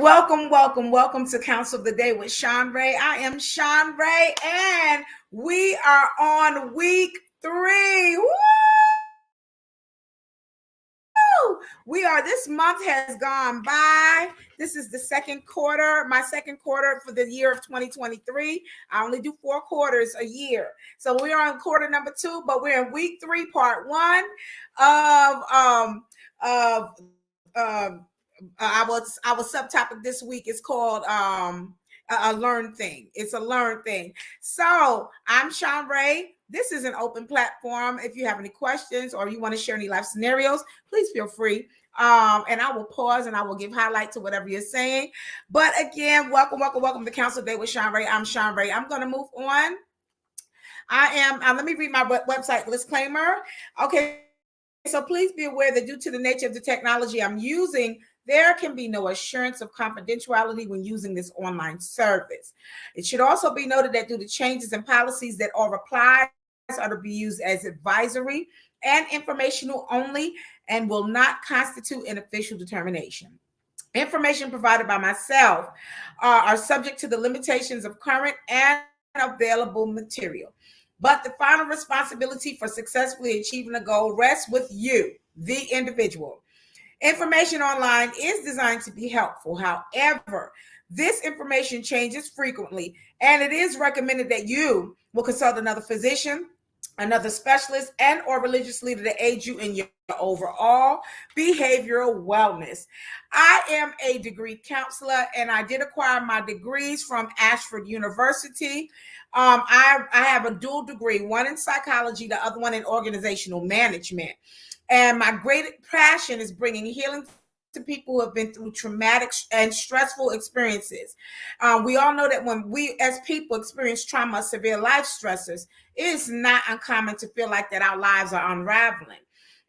welcome to Counsel of the Day with Shanrae. I am Shanrae, and we are on week 3. Woo! This month has gone by. This is the second quarter, my second quarter for the year of 2023. I only do 4 quarters a year. So we're on quarter number 2, but we're in week 3, part 1 of our subtopic this week is called a learn thing. It's a learn thing. So I'm Shanrae. This is an open platform. If you have any questions or you want to share any life scenarios, please feel free. And I will pause and I will give highlight to whatever you're saying. But again, welcome to Counsel Day with Shanrae. I'm Shanrae. I'm going to move on. I am. Let me read my website disclaimer. Okay. So please be aware that due to the nature of the technology I'm using, there can be no assurance of confidentiality when using this online service. It should also be noted that due to changes in policies that are applied, are to be used as advisory and informational only and will not constitute an official determination. Information provided by myself are subject to the limitations of current and available material. But the final responsibility for successfully achieving a goal rests with you, the individual. Information online is designed to be helpful. However, this information changes frequently, and it is recommended that you will consult another physician, another specialist, and or religious leader to aid you in your overall behavioral wellness. I am a degree counselor, and I did acquire my degrees from Ashford University. I have a dual degree, one in psychology, the other one in organizational management. And my great passion is bringing healing to people who have been through traumatic and stressful experiences. We all know that when we as people experience trauma, severe life stressors, it is not uncommon to feel like that our lives are unraveling.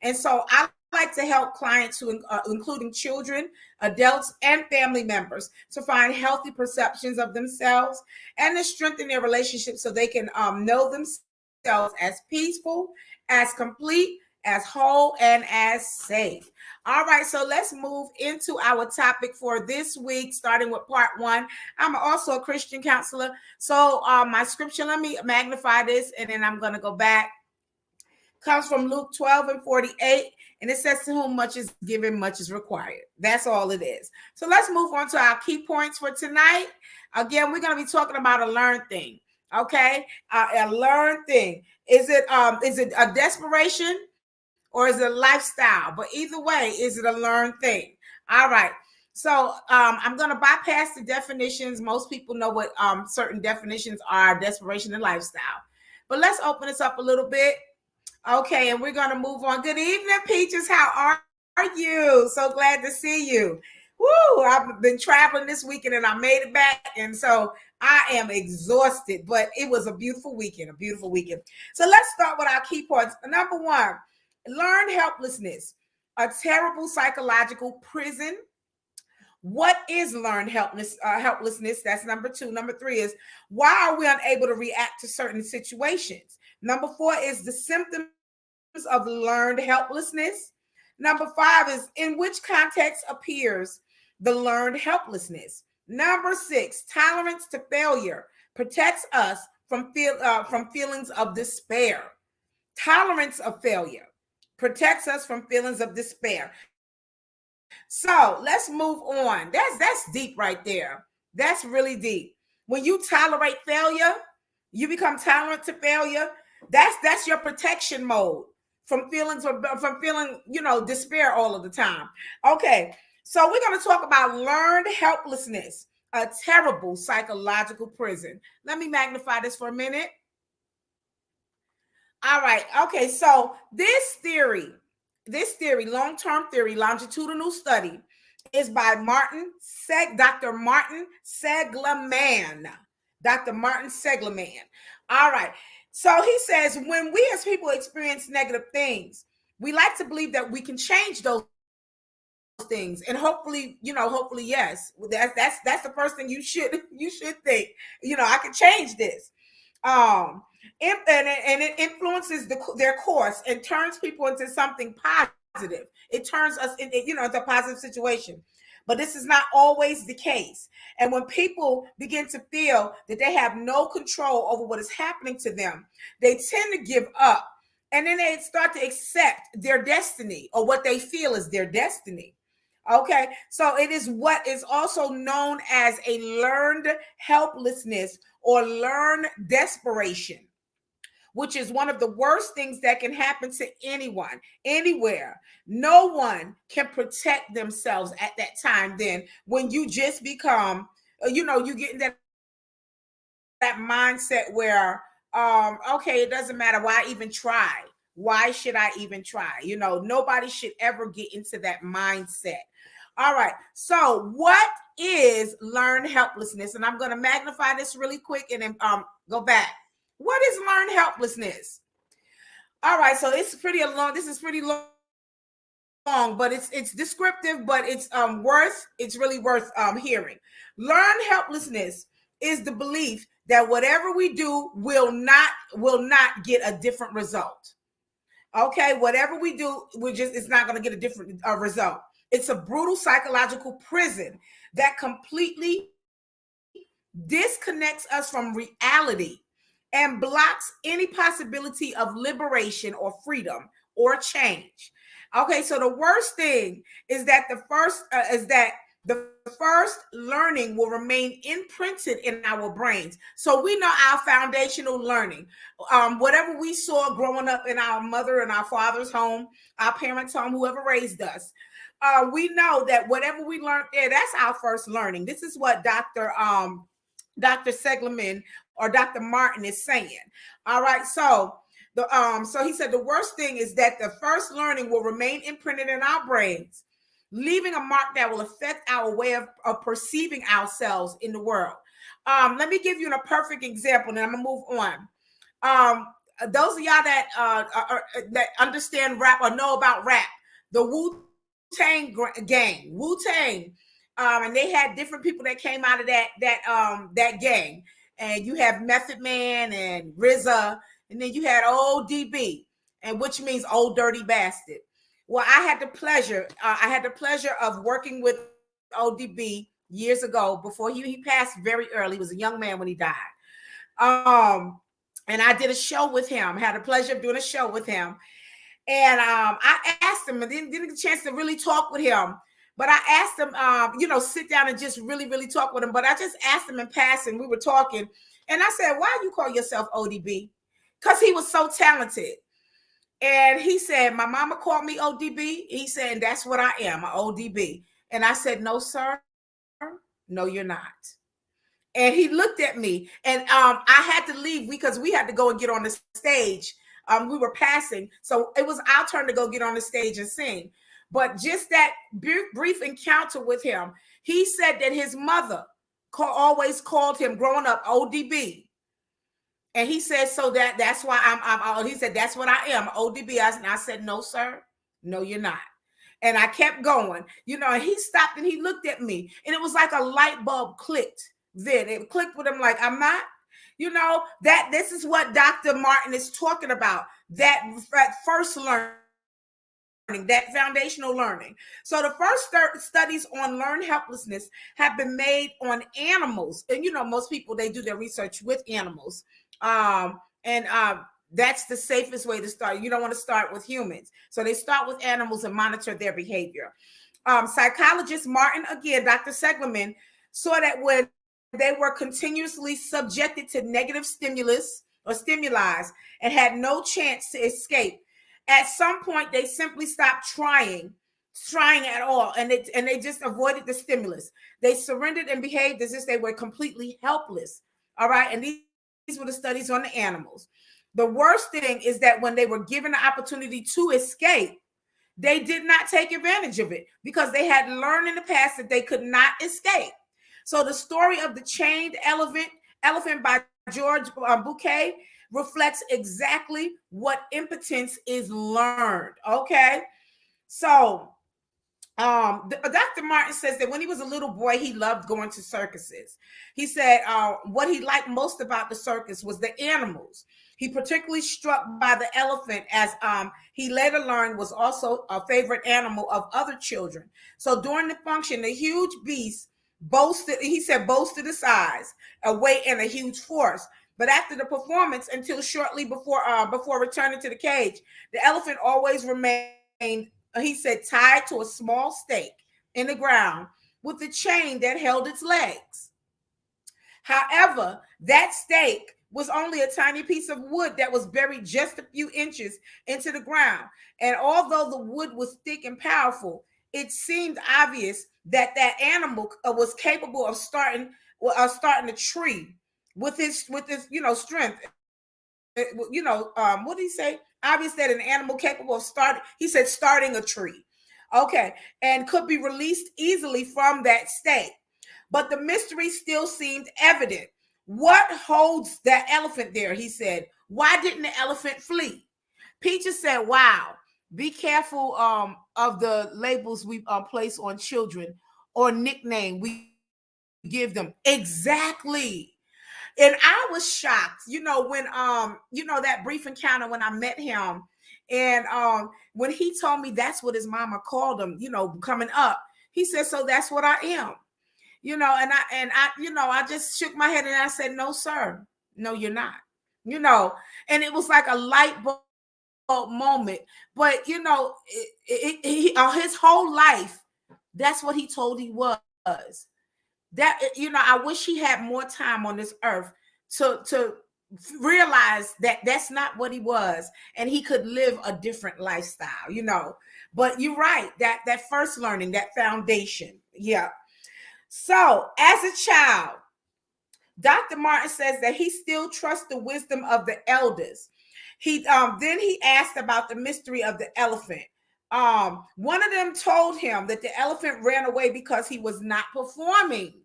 And so I like to help clients who, including children, adults, and family members, to find healthy perceptions of themselves and to strengthen their relationships so they can know themselves as peaceful, as complete, as whole, and as safe. All right, so let's move into our topic for this week, starting with part 1. I'm also a Christian counselor. So my scripture, let me magnify this, and then I'm going to go back. Comes from Luke 12:48, and it says, to whom much is given, much is required. That's all it is. So let's move on to our key points for tonight. Again, we're going to be talking about a learned thing. Okay, a learned thing. Is it a desperation? Or is it a lifestyle? But either way, is it a learned thing? All right. So I'm going to bypass the definitions. Most people know what certain definitions are: desperation and lifestyle. But let's open this up a little bit. Okay, and we're going to move on. Good evening, Peaches. How are you? So glad to see you. Woo! I've been traveling this weekend and I made it back. And so I am exhausted, but it was a beautiful weekend, So let's start with our key points. Number 1. Learned helplessness, a terrible psychological prison. What is learned helplessness? That's number 2. Number 3 is, why are we unable to react to certain situations? Number 4 is the symptoms of learned helplessness. Number 5 is, in which context appears the learned helplessness? Number 6, tolerance to failure protects us from feelings of despair. Tolerance of failure protects us from feelings of despair. So let's move on. That's deep right there. That's really deep. When you tolerate failure, you become tolerant to failure. That's your protection mode from feeling despair all of the time. Okay, so we're going to talk about learned helplessness, a terrible psychological prison. Let me magnify this for a minute. All right. Okay. So this theory, long-term theory, longitudinal study, is by Dr. Martin Seligman. Dr. Martin Seligman. All right. So he says, when we as people experience negative things, we like to believe that we can change those things, and hopefully, yes, that's the first thing you should think. I can change this. And it influences their course and turns people into something positive. It turns us into a positive situation. but this is not always the case. And when people begin to feel that they have no control over what is happening to them, they tend to give up. And then they start to accept their destiny, or what they feel is their destiny. Okay, so it is what is also known as a learned helplessness or learned desperation, which is one of the worst things that can happen to anyone, anywhere. No one can protect themselves at that time. Then, when you just become, you get in that mindset where, okay, it doesn't matter. Why even try? Why should I even try? Nobody should ever get into that mindset. All right. So, what is learned helplessness? And I'm going to magnify this really quick and then go back. What is learned helplessness? All right, so it's pretty long. This is pretty long, but it's descriptive, but it's really worth hearing. Learned helplessness is the belief that whatever we do will not get a different result. Okay, whatever we do, it's not going to get a different result. It's a brutal psychological prison that completely disconnects us from reality and blocks any possibility of liberation or freedom or change. Okay, so the worst thing is that the first learning will remain imprinted in our brains. So we know our foundational learning, whatever we saw growing up in our mother and our father's home, our parents' home, whoever raised us. We know that whatever we learned there, that's our first learning. This is what Dr. Seligman or Dr. Martin is saying. All right, so he said the worst thing is that the first learning will remain imprinted in our brains, leaving a mark that will affect our way of perceiving ourselves in the world. Let me give you a perfect example, and I'm gonna move on. Those of y'all that understand rap or know about rap, the Wu-Tang gang, Wu-Tang. And they had different people that came out of that gang. And you have Method Man and RZA, and then you had ODB, and which means Old Dirty Bastard. Well, I had the pleasure of working with ODB years ago before he passed very early. He was a young man when he died. And I did a show with him. Had the pleasure of doing a show with him. And I asked him, and didn't get a chance to really talk with him. But I asked him, sit down and just really, really talk with him. But I just asked him in passing. We were talking. And I said, why you call yourself ODB? Because he was so talented. And he said, my mama called me ODB. He said, and that's what I am, an ODB. And I said, no, sir. No, you're not. And he looked at me. And I had to leave because we had to go and get on the stage. We were passing. So it was our turn to go get on the stage and sing. But just that brief encounter with him, he said that his mother always called him growing up ODB. And he said, so that's why he said, that's what I am, ODB. I said, no, sir. No, you're not. And I kept going, and he stopped and he looked at me. And it was like a light bulb clicked. Then it clicked with him like, I'm not. That this is what Dr. Martin is talking about, that first learning, that foundational learning. So the first studies on learned helplessness have been made on animals. And, most people, they do their research with animals. That's the safest way to start. You don't want to start with humans. So they start with animals and monitor their behavior. Psychologist Martin, again, Dr. Seligman, saw that when they were continuously subjected to negative stimuli and had no chance to escape, at some point they simply stopped trying at all, and they just avoided the stimulus. They surrendered and behaved as if they were completely helpless. All right, and these were the studies on the animals. The worst thing is that when they were given the opportunity to escape, they did not take advantage of it because they had learned in the past that they could not escape. So the story of the chained elephant by George Bouquet reflects exactly what impotence is learned. Okay, so Dr. Martin says that when he was a little boy, he loved going to circuses. He said what he liked most about the circus was the animals. He particularly struck by the elephant, as he later learned was also a favorite animal of other children. So during the function, the huge beast boasted, he said, boasted a size, a weight, and a huge force. But after the performance, until shortly before returning to the cage, the elephant always remained, he said, tied to a small stake in the ground with a chain that held its legs. However, that stake was only a tiny piece of wood that was buried just a few inches into the ground. And although the wood was thick and powerful, it seemed obvious that that animal was capable of starting a tree with his strength. What did he say? Obvious that an animal capable of starting a tree. Okay, and could be released easily from that state. But the mystery still seemed evident. What holds that elephant there? He said. Why didn't the elephant flee? Peaches said, wow, be careful of the labels we place on children or nickname we give them. Exactly. And I was shocked, when that brief encounter when I met him, and when he told me that's what his mama called him, coming up. He said, so that's what I am. I just shook my head and I said, no, sir. No, you're not. And it was like a light bulb moment. But his whole life, that's what he told he was. That I wish he had more time on this earth to realize that that's not what he was, and he could live a different lifestyle. But you're right, that first learning, that foundation. Yeah. So as a child, Dr. Martin says that he still trusts the wisdom of the elders. Then he asked about the mystery of the elephant. One of them told him that the elephant ran away because he was not performing.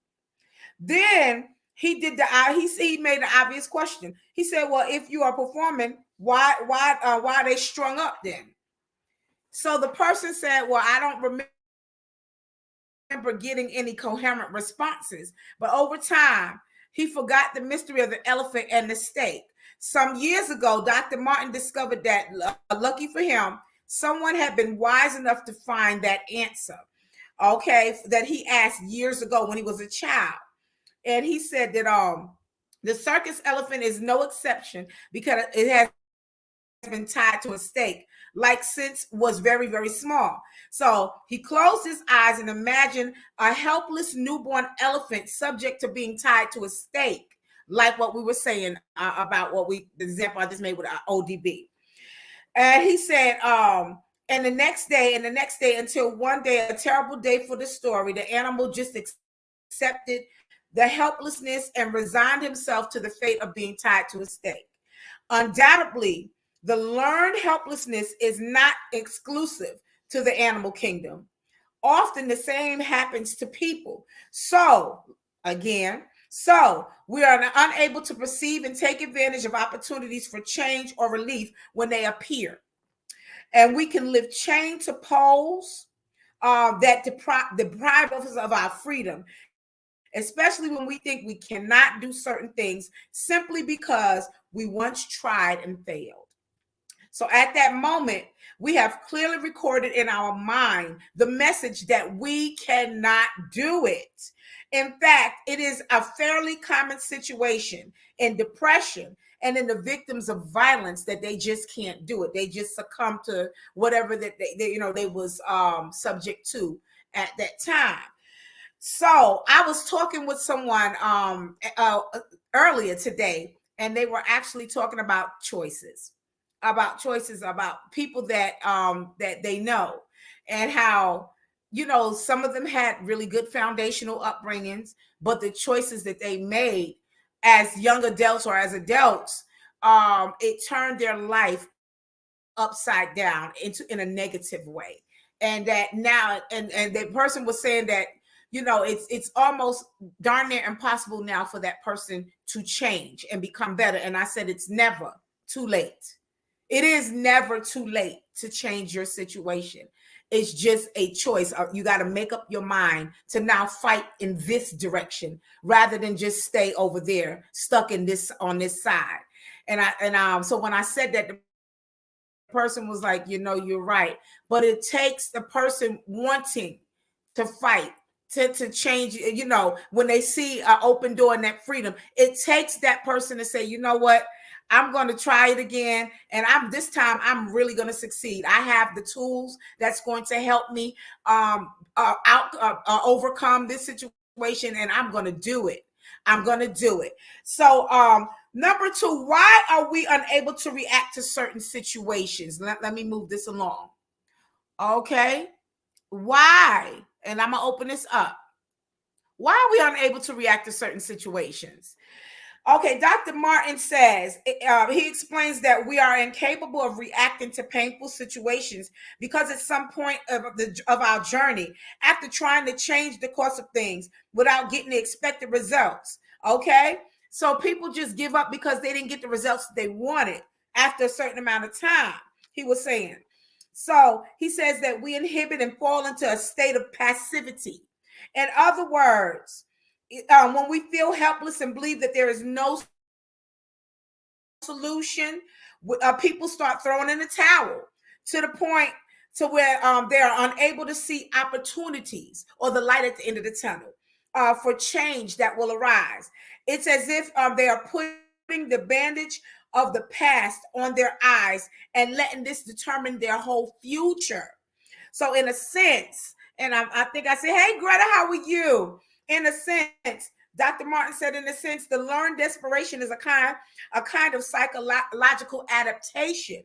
Then he made an obvious question. He said, well, if you are performing, why are they strung up then? So the person said, well, I don't remember getting any coherent responses, but over time, he forgot the mystery of the elephant and the stake. Some years ago, Dr. Martin discovered that, lucky for him, someone had been wise enough to find that answer, that he asked years ago when he was a child. And he said that the circus elephant is no exception because it has been tied to a stake, since was very, very small. So he closed his eyes and imagined a helpless newborn elephant subject to being tied to a stake, like what we were saying about the example I just made with ODB. And he said, and the next day, until one day, a terrible day for the story, the animal just accepted the helplessness and resigned himself to the fate of being tied to a stake. Undoubtedly, the learned helplessness is not exclusive to the animal kingdom. Often the same happens to people. So we are unable to perceive and take advantage of opportunities for change or relief when they appear. And we can live chained to poles that deprive us of our freedom, especially when we think we cannot do certain things simply because we once tried and failed. So at that moment, we have clearly recorded in our mind the message that we cannot do it. In fact, it is a fairly common situation in depression and in the victims of violence that they just can't do it. They just succumb to whatever that they was subject to at that time. So I was talking with someone earlier today, and they were actually talking about choices, about people that they know, and how some of them had really good foundational upbringings, but the choices that they made as young adults or as adults, it turned their life upside down in a negative way. And that now, and the person was saying that it's almost darn near impossible now for that person to change and become better. And I said, it's never too late. It is never too late to change your situation. It's just a choice. You got to make up your mind to now fight in this direction rather than just stay over there, stuck in this on this side. So when I said that, the person was like, you're right. But it takes the person wanting to fight to change, when they see an open door and that freedom, it takes that person to say, you know what? I'm going to try it again. And this time I'm really going to succeed. I have the tools that's going to help me overcome this situation, and I'm going to do it. I'm going to do it. So, number 2, why are we unable to react to certain situations? Let me move this along. Okay. Why? And I'm going to open this up. Why are we unable to react to certain situations? Okay, Dr. Martin says, he explains that we are incapable of reacting to painful situations because at some point of our journey, after trying to change the course of things without getting the expected results, okay? So people just give up because they didn't get the results they wanted after a certain amount of time, he was saying. So he says that we inhibit and fall into a state of passivity. In other words, when we feel helpless and believe that there is no solution, people start throwing in the towel to the point to where they are unable to see opportunities or the light at the end of the tunnel for change that will arise. It's as if they are putting the bandage of the past on their eyes and letting this determine their whole future. So in a sense, and I think I said, hey, Greta, how are you? In a sense, Dr. Martin said, in a sense, the learned desperation is a kind of psychological adaptation,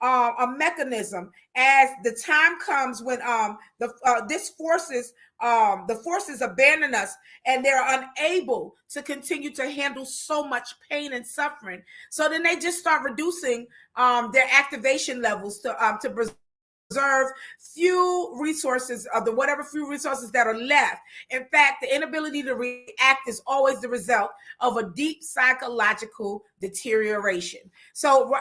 a mechanism as the time comes when the forces abandon us and they're unable to continue to handle so much pain and suffering. So then they just start reducing their activation levels to preserve few resources of the whatever few resources that are left. In fact, the inability to react is always the result of a deep psychological deterioration. So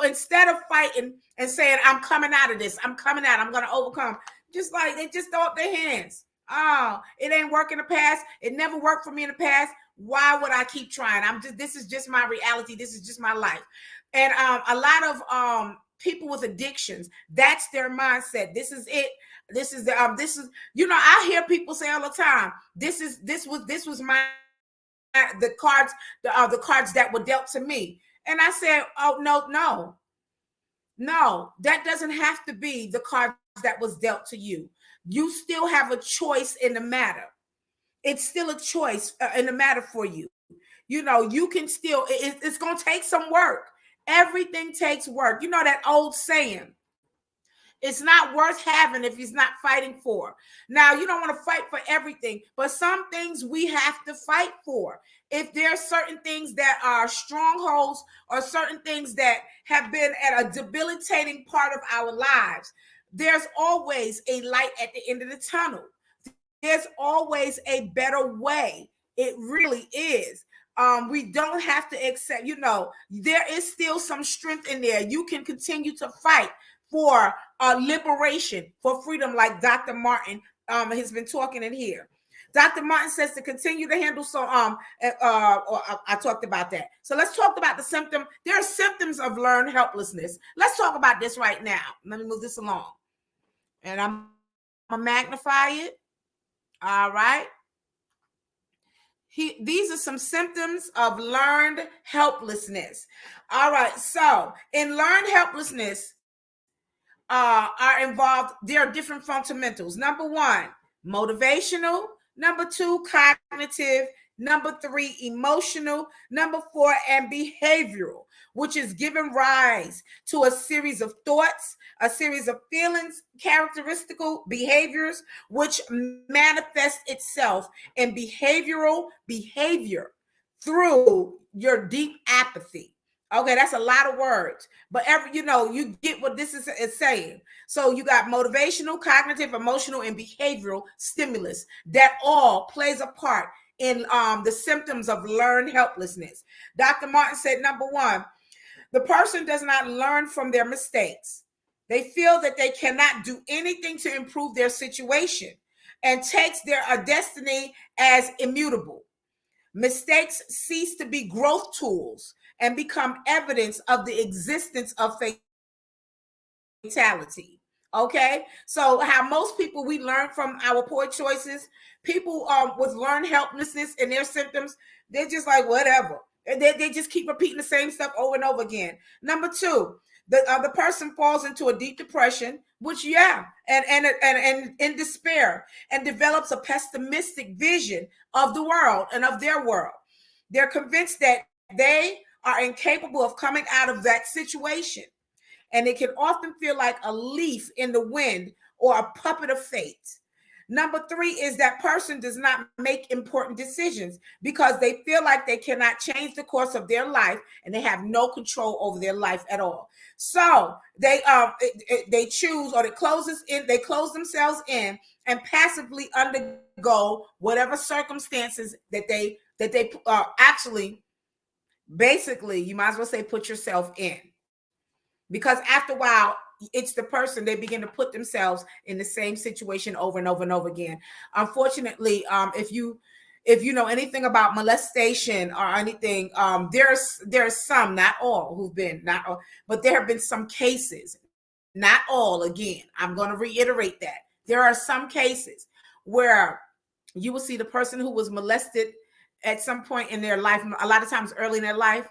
instead of fighting and saying, I'm coming out of this, I'm going to overcome, just like they just throw up their hands. Oh, it ain't work in the past. It never worked for me in the past. Why would I keep trying? This is just my reality. This is just my life. And a lot of people with addictions, that's their mindset. This is it. This is I hear people say all the time, this was my the cards that were dealt to me. And I said, oh, no, that doesn't have to be the cards that was dealt to you. You still have a choice in the matter. It's still a choice in the matter for you. You can still, it's going to take some work. Everything takes work. You know that old saying, it's not worth having if he's not fighting for. Now, you don't want to fight for everything, but some things we have to fight for. If there are certain things that are strongholds or certain things that have been at a debilitating part of our lives, there's always a light at the end of the tunnel. There's always a better way. It really is. We don't have to accept, there is still some strength in there. You can continue to fight for liberation, for freedom, like Dr. Martin has been talking in here. Dr. Martin says to continue to handle I talked about that. So let's talk about the symptom. There are symptoms of learned helplessness. Let's talk about this right now. Let me move this along. And I'm going to magnify it. All right. These are some symptoms of learned helplessness. All right. So in learned helplessness are involved, there are different fundamentals. Number 1, motivational. Number 2, cognitive. Number 3, emotional. Number 4, and behavioral, which is giving rise to a series of thoughts, a series of feelings, characteristical behaviors, which manifest itself in behavioral behavior through your deep apathy. Okay, that's a lot of words, but you get what this is saying. So you got motivational, cognitive, emotional, and behavioral stimulus that all plays a part in the symptoms of learned helplessness. Dr. Martin said, number 1, the person does not learn from their mistakes. They feel that they cannot do anything to improve their situation and takes their destiny as immutable. Mistakes cease to be growth tools and become evidence of the existence of fatality. Okay, so how most people, we learn from our poor choices. People with learned helplessness and their symptoms, they're just like whatever. They just keep repeating the same stuff over and over again. Number two, the person falls into a deep depression, which and in despair, and develops a pessimistic vision of the world and of their world. They're convinced that they are incapable of coming out of that situation, and it can often feel like a leaf in the wind or a puppet of fate. Number three is that person does not make important decisions because they feel like they cannot change the course of their life and they have no control over their life at all. So they choose, or they close themselves in and passively undergo whatever circumstances that they actually, basically, you might as well say, put yourself in. Because after a while, it's the person, they begin to put themselves in the same situation over and over and over again. Unfortunately, if you know anything about molestation or anything, there's some, not all, but there have been some cases, not all. Again, I'm going to reiterate that there are some cases where you will see the person who was molested at some point in their life, a lot of times early in their life.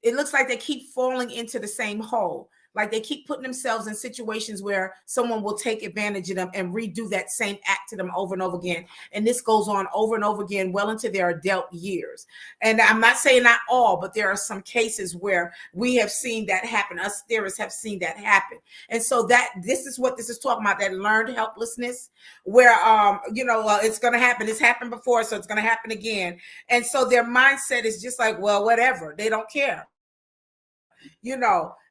It looks like they keep falling into the same hole. Like they keep putting themselves in situations where someone will take advantage of them and redo that same act to them over and over again. And this goes on over and over again, well into their adult years. And I'm not saying not all, but there are some cases where we have seen that happen. Us therapists have seen that happen. And so this is what this is talking about, that learned helplessness, where, it's going to happen. It's happened before, so it's going to happen again. And so their mindset is just like, well, whatever. They don't care,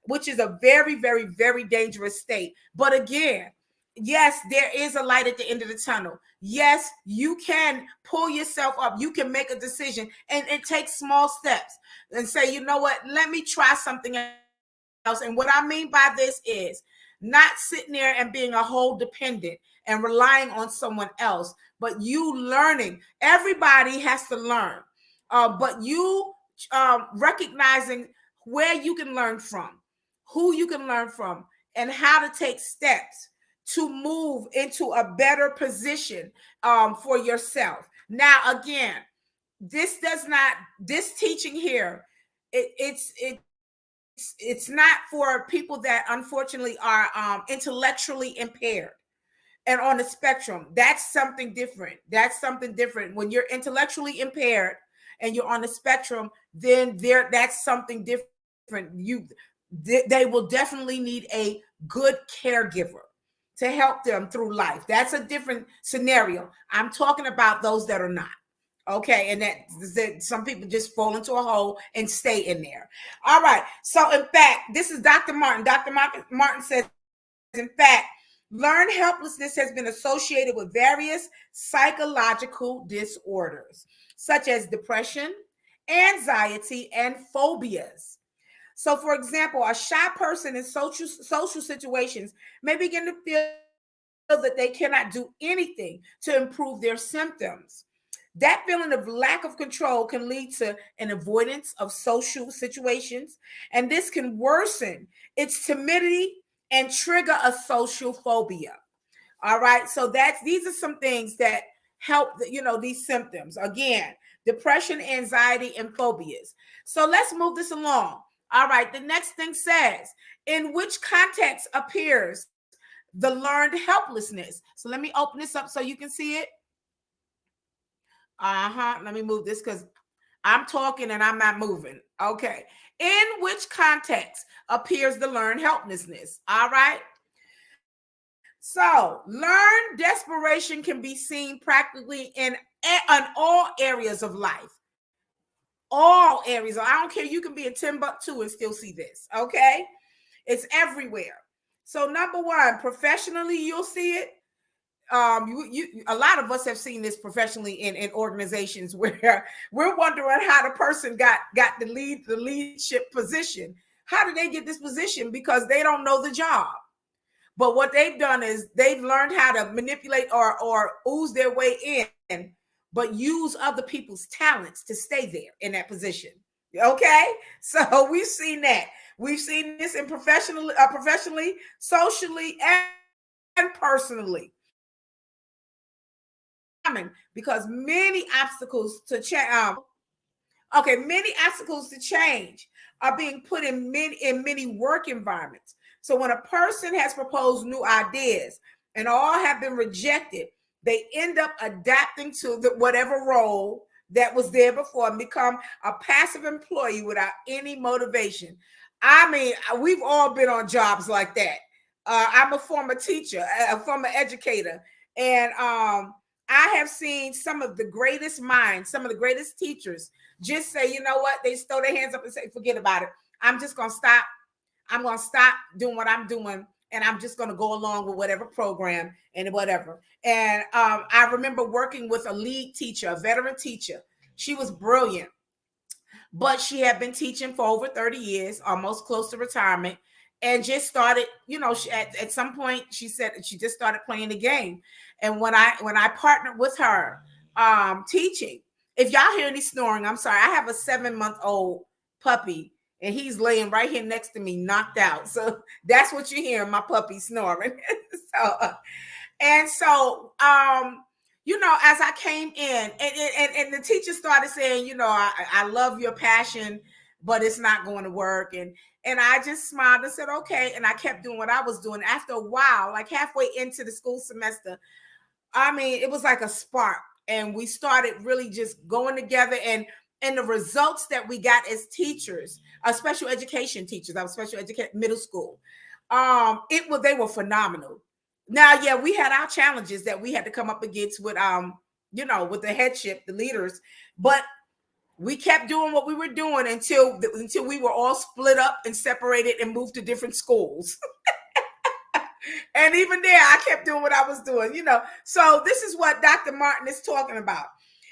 which is a very, very, very dangerous state. But again, yes, there is a light at the end of the tunnel. Yes, you can pull yourself up. You can make a decision and take small steps and say, you know what, let me try something else. And what I mean by this is not sitting there and being a whole dependent and relying on someone else, but you learning. Everybody has to learn, but you recognizing where you can learn from, who you can learn from, and how to take steps to move into a better position for yourself. Now, again, this teaching here, it's not for people that unfortunately are intellectually impaired and on the spectrum. That's something different. When you're intellectually impaired and you're on the spectrum, then that's something different. They will definitely need a good caregiver to help them through life. That's a different scenario. I'm talking about those that are not. Okay, and that some people just fall into a hole and stay in there. All right. So in fact, this is Dr. Martin. Dr. Martin says, in fact, learned helplessness has been associated with various psychological disorders, such as depression, anxiety, and phobias. So, for example, a shy person in social situations may begin to feel that they cannot do anything to improve their symptoms. That feeling of lack of control can lead to an avoidance of social situations, and this can worsen its timidity and trigger a social phobia. All right, so these are some things that help, these symptoms. Again, depression, anxiety, and phobias. So let's move this along. All right, the next thing says, in which context appears the learned helplessness? So let me open this up so you can see it. Let me move this because I'm talking and I'm not moving. Okay. In which context appears the learned helplessness? All right. So learned desperation can be seen practically in all areas of life. All areas. I don't care. You can be in Timbuktu and still see this. Okay. It's everywhere. So number one, professionally, you'll see it. A lot of us have seen this professionally in organizations where we're wondering how the person got the leadership position. How did they get this position? Because they don't know the job. But what they've done is they've learned how to manipulate or ooze their way in, but use other people's talents to stay there in that position. Okay, so we've seen that. We've seen this in professionally, socially, and personally. Because many obstacles to change. Okay, many obstacles to change are being put in many work environments. So when a person has proposed new ideas and all have been rejected, they end up adapting to whatever role that was there before and become a passive employee without any motivation. I mean, we've all been on jobs like that. I'm a former teacher, a former educator, and I have seen some of the greatest minds, some of the greatest teachers just say, you know what? They just throw their hands up and say, forget about it. I'm just going to stop. I'm going to stop doing what I'm doing. And I'm just going to go along with whatever program and whatever. And I remember working with a lead teacher, a veteran teacher. She was brilliant, but she had been teaching for over 30 years, almost close to retirement, and just started, at some point she said that she just started playing the game. And when I partnered with her teaching, if y'all hear any snoring, I'm sorry. I have a 7-month-old puppy and he's laying right here next to me, knocked out. So that's what you hear, my puppy snoring. So as I came in and the teacher started saying, I love your passion, but it's not going to work. And I just smiled and said, okay. And I kept doing what I was doing. After a while, like halfway into the school semester, I mean, it was like a spark. And we started really just going together, and the results that we got as teachers, special education teachers, I was special education middle school. They were phenomenal. Now, yeah, we had our challenges that we had to come up against with with the headship, the leaders, but we kept doing what we were doing until we were all split up and separated and moved to different schools. And even there, I kept doing what I was doing, So this is what Dr. Martin is talking about.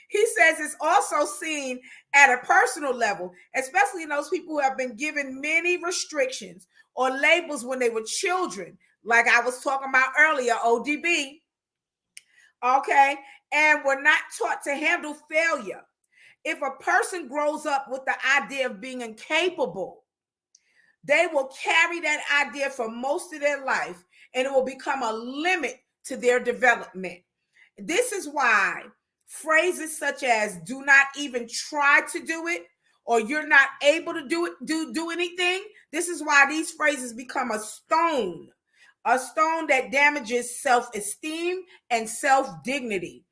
He says it's also seen at a personal level, especially in those people who have been given many restrictions or labels when they were children, like I was talking about earlier, ODB, okay, and were not taught to handle failure. If a person grows up with the idea of being incapable, they will carry that idea for most of their life, and it will become a limit to their development. This is why phrases such as "do not even try to do it" or "you're not able to do anything." This is why these phrases become a stone that damages self-esteem and self-dignity.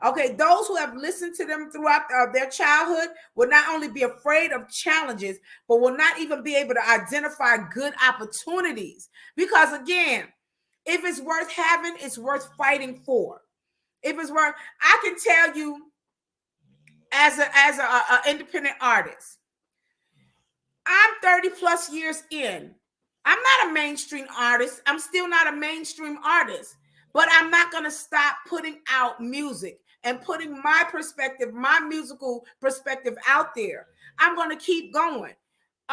Okay, those who have listened to them throughout their childhood will not only be afraid of challenges, but will not even be able to identify good opportunities. Because again, if it's worth having, it's worth fighting for. If it's worth, I can tell you as a independent artist, I'm 30 plus years in. I'm not a mainstream artist. I'm still not a mainstream artist, but I'm not going to stop putting out music and putting my perspective, my musical perspective out there. I'm going to keep going.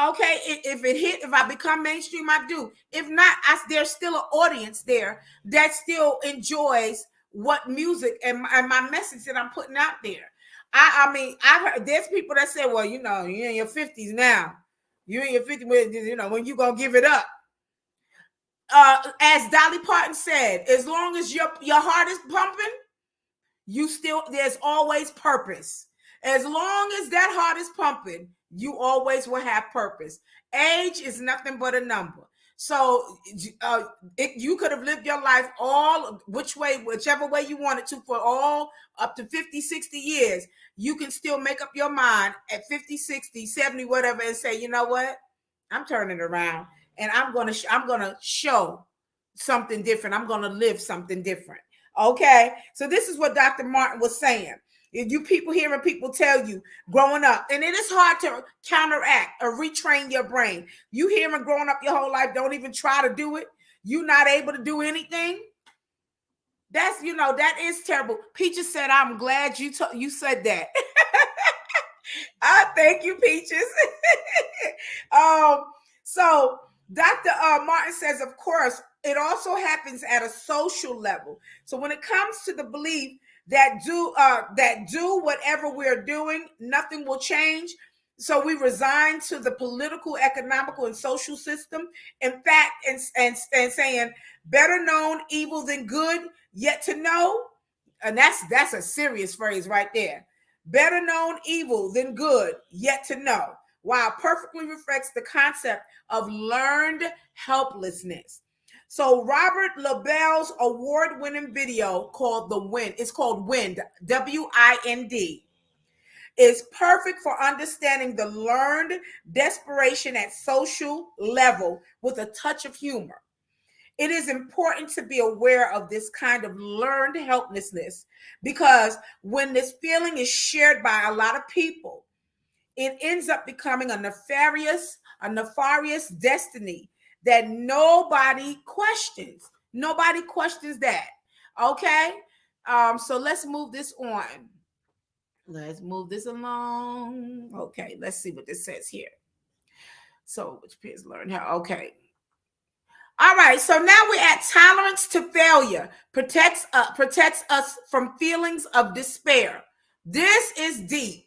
Okay, if I become mainstream, I do. If not, there's still an audience there that still enjoys what music and my message that I'm putting out there. I mean, I've heard there's people that say, well, you're in your 50s now. You're in your 50s, when you gonna give it up? As Dolly Parton said, as long as your heart is pumping, there's always purpose. As long as that heart is pumping, you always will have purpose. Age is nothing but a number. So you could have lived your life whichever way you wanted to, for all up to 50, 60 years. You can still make up your mind at 50, 60, 70, whatever, and say, you know what? I'm turning around and I'm going to show something different. I'm going to live something different. Okay. So this is what Dr. Martin was saying. If you people hearing people tell you growing up, and it is hard to counteract or retrain your brain. You hearing growing up your whole life, don't even try to do it. You're not able to do anything. That's, that is terrible. Peaches said, I'm glad you said that. Thank you, Peaches. So Dr. Martin says, of course, it also happens at a social level. So when it comes to the belief that do whatever we're doing, nothing will change. So we resign to the political, economical, and social system. In fact, and saying better known evil than good, yet to know. And that's a serious phrase right there. Better known evil than good, yet to know. Wow, perfectly reflects the concept of learned helplessness. So Robert LaBelle's award-winning video called The Wind, it's called Wind, W-I-N-D, is perfect for understanding the learned desperation at social level with a touch of humor. It is important to be aware of this kind of learned helplessness because when this feeling is shared by a lot of people, it ends up becoming a nefarious destiny that nobody questions. Nobody questions that. Okay. So let's move this on. Let's move this along. Okay, let's see what this says here. So which peers learn how. Okay. All right, so now we're at tolerance to failure protects us from feelings of despair. This is deep.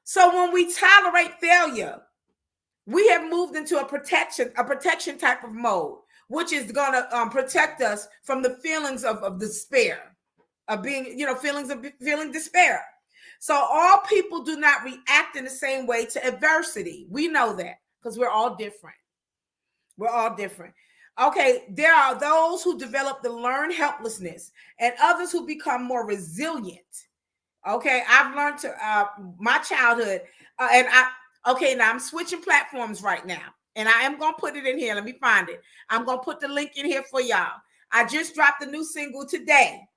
So when we tolerate failure, we have moved into a protection type of mode, which is going to protect us from the feelings of despair, of being, feeling despair. So all people do not react in the same way to adversity. We know that because we're all different. We're all different. Okay, there are those who develop the learned helplessness and others who become more resilient. Okay, I've learned to my childhood, now I'm switching platforms right now, and I am gonna put it in here. Let me find it. I'm gonna put the link in here for y'all. I just dropped a new single today,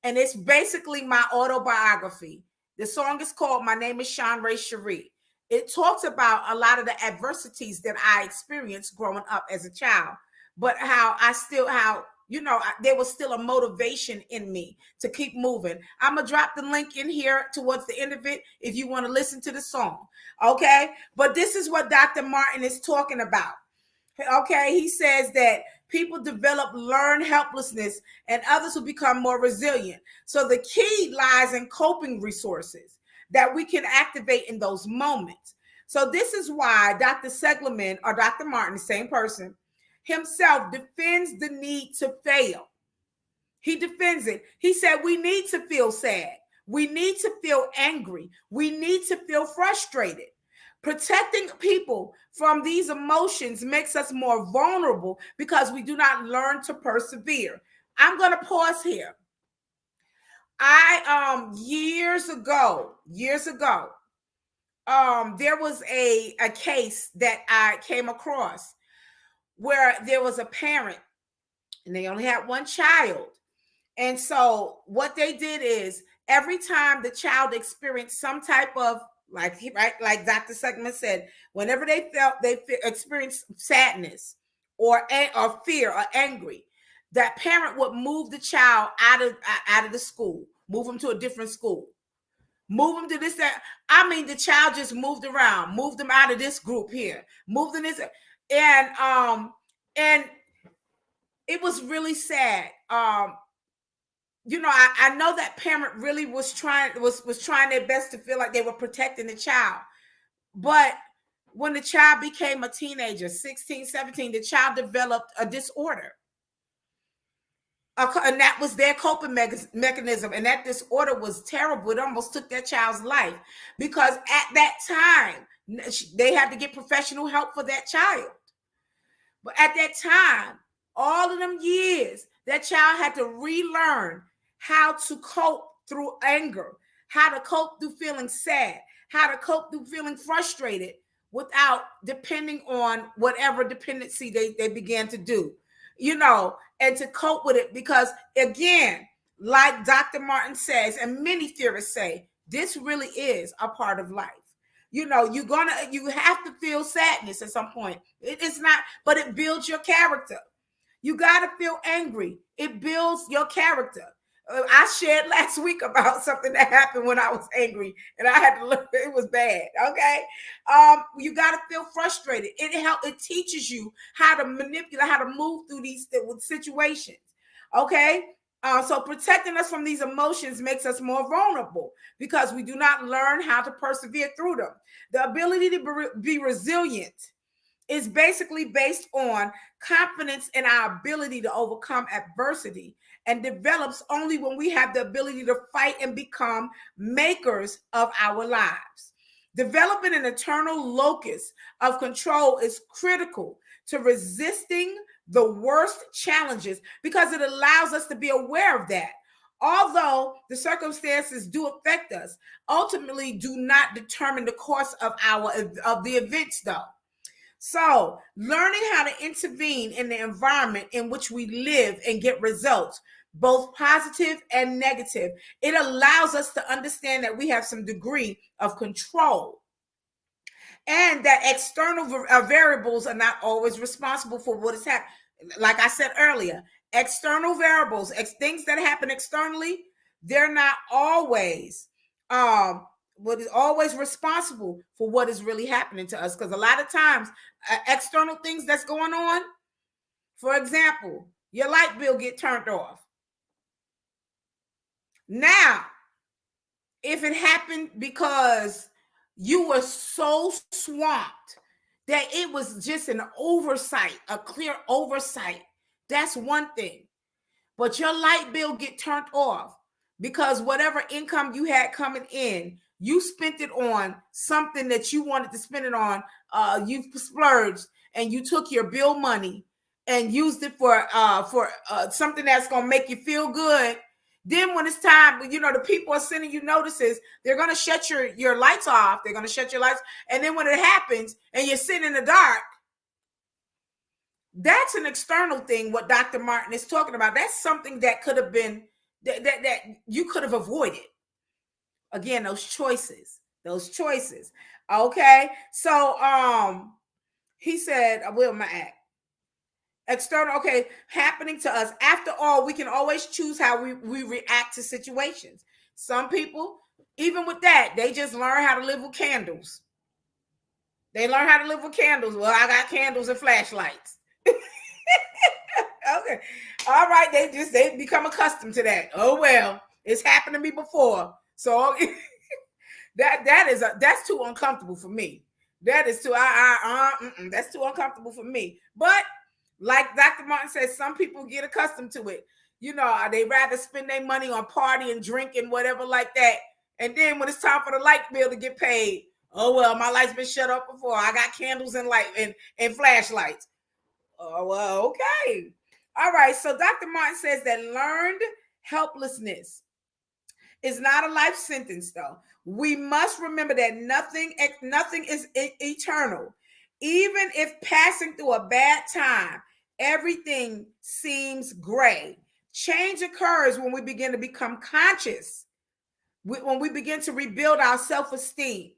and it's basically my autobiography. The song is called "My Name Is Shanrae." It talks about a lot of the adversities that I experienced growing up as a child, but how there was still a motivation in me to keep moving. I'm going to drop the link in here towards the end of it if you want to listen to the song. Okay. But this is what Dr. Martin is talking about. Okay. He says that people develop learned helplessness and others who become more resilient. So the key lies in coping resources that we can activate in those moments. So this is why Dr. Seligman or Dr. Martin, the same person, himself defends the need to fail. He defends it. He said we need to feel sad. We need to feel angry. We need to feel frustrated. Protecting people from these emotions makes us more vulnerable because we do not learn to persevere. I'm going to pause here. Years ago, there was a case that I came across where there was a parent and they only had one child. And so what they did is every time the child experienced some type of like Dr. Segman said, whenever they experienced sadness or fear or angry, that parent would move the child out of the school, move them to a different school, move them to this, that. I mean, the child just moved around, moved them out of this group here, moved in this, and it was really sad. I know that parent really was trying their best to feel like they were protecting the child. But when the child became a teenager, 16, 17, the child developed a disorder. And that was their coping mechanism. And that disorder was terrible. It almost took that child's life because at that time, they had to get professional help for that child. But at that time, all of them years, that child had to relearn how to cope through anger, how to cope through feeling sad, how to cope through feeling frustrated without depending on whatever dependency they began to do, and to cope with it. Because again, like Dr. Martin says, and many theorists say, this really is a part of life. You have to feel sadness at some point. It's not, but it builds your character. You got to feel angry. It builds your character. I shared last week about something that happened when I was angry and I had to look, it was bad. Okay. You got to feel frustrated. It teaches you how to manipulate, how to move through these situations. Okay. So protecting us from these emotions makes us more vulnerable because we do not learn how to persevere through them. The ability to be resilient is basically based on confidence in our ability to overcome adversity, and develops only when we have the ability to fight and become makers of our lives. Developing an internal locus of control is critical to resisting the worst challenges because it allows us to be aware of that. Although the circumstances do affect us, ultimately do not determine the course of the events though. So, learning how to intervene in the environment in which we live and get results, both positive and negative, it allows us to understand that we have some degree of control and that external variables are not always responsible for what is happening. Like I said earlier, external variables, things that happen externally, they're not always what is always responsible for what is really happening to us, because a lot of times external things that's going on, for example, your light bill get turned off. Now, if it happened because you were so swamped that it was just an oversight, a clear oversight, that's one thing. But your light bill get turned off because whatever income you had coming in, you spent it on something that you wanted to spend it on. You splurged and you took your bill money and used it for something that's going to make you feel good. Then when it's time, the people are sending you notices, they're going to shut your lights off. They're going to shut your lights. And then when it happens and you're sitting in the dark, that's an external thing. What Dr. Martin is talking about, that's something that could have been, that you could have avoided. Again, those choices. Okay. So, he said, I will my act. External, okay, happening to us. After all, we can always choose how we react to situations. Some people, even with that, they just learn how to live with candles. They learn how to live with candles. Well, I got candles and flashlights. Okay. All right. They become accustomed to that. Oh, well, it's happened to me before. So that's too uncomfortable for me. That is too, that's too uncomfortable for me. But like Dr. Martin says, some people get accustomed to it. They rather spend their money on party and drink and whatever like that. And then when it's time for the light bill to get paid, oh, well, my light's been shut off before. I got candles and light and flashlights. Oh, well, okay. All right. So Dr. Martin says that learned helplessness is not a life sentence, though. We must remember that nothing is eternal. Even if passing through a bad time, everything seems gray. Change occurs when we begin to become conscious, when we begin to rebuild our self-esteem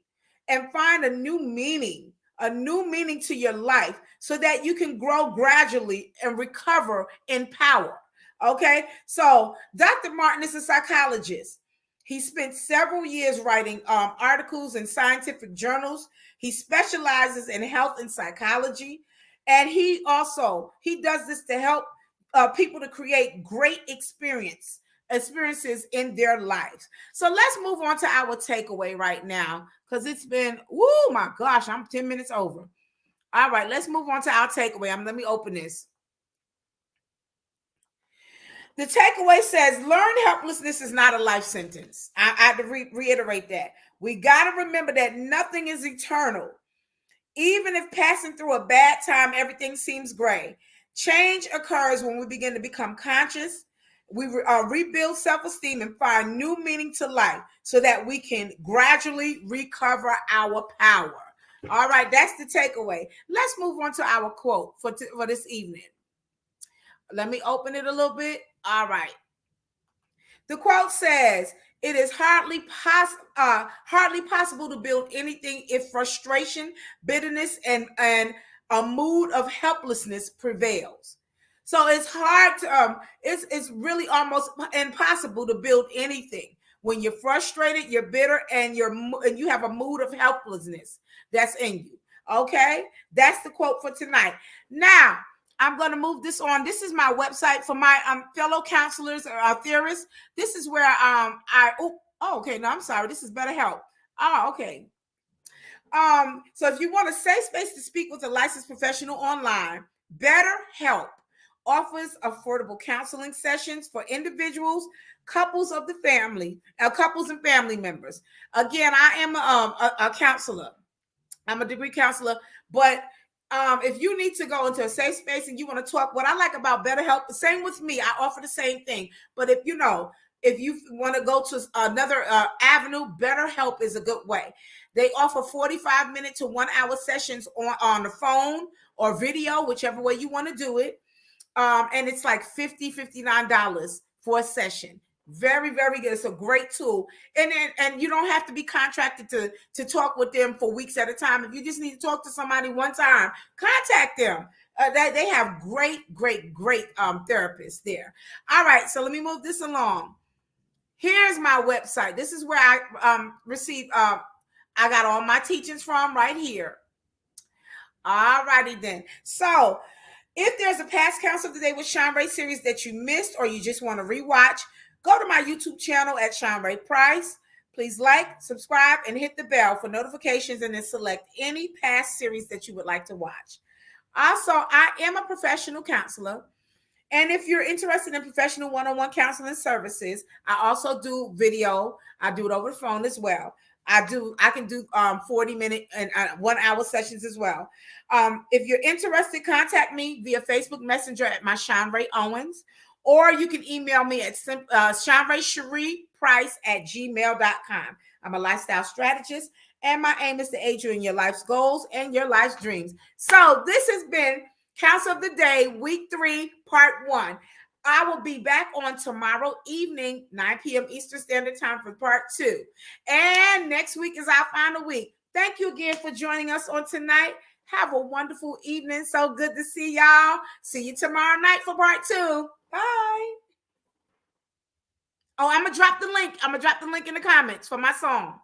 and find a new meaning to your life so that you can grow gradually and recover in power. Okay. So Dr. Martin is a psychologist. He spent several years writing articles in scientific journals. He specializes in health and psychology. And he does this to help people to create great experiences in their lives. So let's move on to our takeaway right now, because it's been, oh my gosh, I'm 10 minutes over. All right, let's move on to our takeaway. Let me open this. The takeaway says, learned helplessness is not a life sentence. I have to reiterate that. We got to remember that nothing is eternal. Even if passing through a bad time, everything seems gray. Change occurs when we begin to become conscious. We rebuild self-esteem and find new meaning to life so that we can gradually recover our power. All right, that's the takeaway. Let's move on to our quote for this evening. Let me open it a little bit. All right. The quote says, it is hardly possible to build anything if frustration, bitterness, and a mood of helplessness prevails. So it's hard to it's really almost impossible to build anything when you're frustrated, you're bitter, and you have a mood of helplessness that's in you. Okay, that's the quote for tonight. Now I'm going to move this on. This is my website for my fellow counselors or theorists. This is where okay, no, I'm sorry. This is BetterHelp. Oh, okay. So if you want a safe space to speak with a licensed professional online, BetterHelp offers affordable counseling sessions for individuals, couples of the family, couples and family members. Again, I am a counselor. I'm a degree counselor, but if you need to go into a safe space and you want to talk, what I like about BetterHelp, the same with me, I offer the same thing. But if you want to go to another avenue, BetterHelp is a good way. They offer 45-minute to 1 hour sessions on the phone or video, whichever way you want to do it. And it's like $59 for a session. Very, very good. It's a great tool. And you don't have to be contracted to talk with them for weeks at a time. If you just need to talk to somebody one time, contact them. They have great therapists there. All right, so let me move this along. Here's my website. This is where I received I got all my teachings from right here. All righty then. So if there's a past Counsel of the Day with Shanrae series that you missed or you just want to rewatch, go to my YouTube channel at Shanrae Price. Please like, subscribe, and hit the bell for notifications, and then select any past series that you would like to watch. Also, I am a professional counselor. And if you're interested in professional one-on-one counseling services, I also do video. I do it over the phone as well. I can do 40-minute and 1 hour sessions as well. If you're interested, contact me via Facebook Messenger at my Shanrae Owens, or you can email me at Shanrae@gmail.com. I'm a lifestyle strategist, and my aim is to aid you in your life's goals and your life's dreams. So this has been Counsel of the Day, Week 3, Part 1. I will be back on tomorrow evening, 9 p.m. Eastern Standard Time for Part 2. And next week is our final week. Thank you again for joining us on tonight. Have a wonderful evening. So good to see y'all. See you tomorrow night for Part 2. Bye. Oh, I'm going to drop the link. I'm going to drop the link in the comments for my song.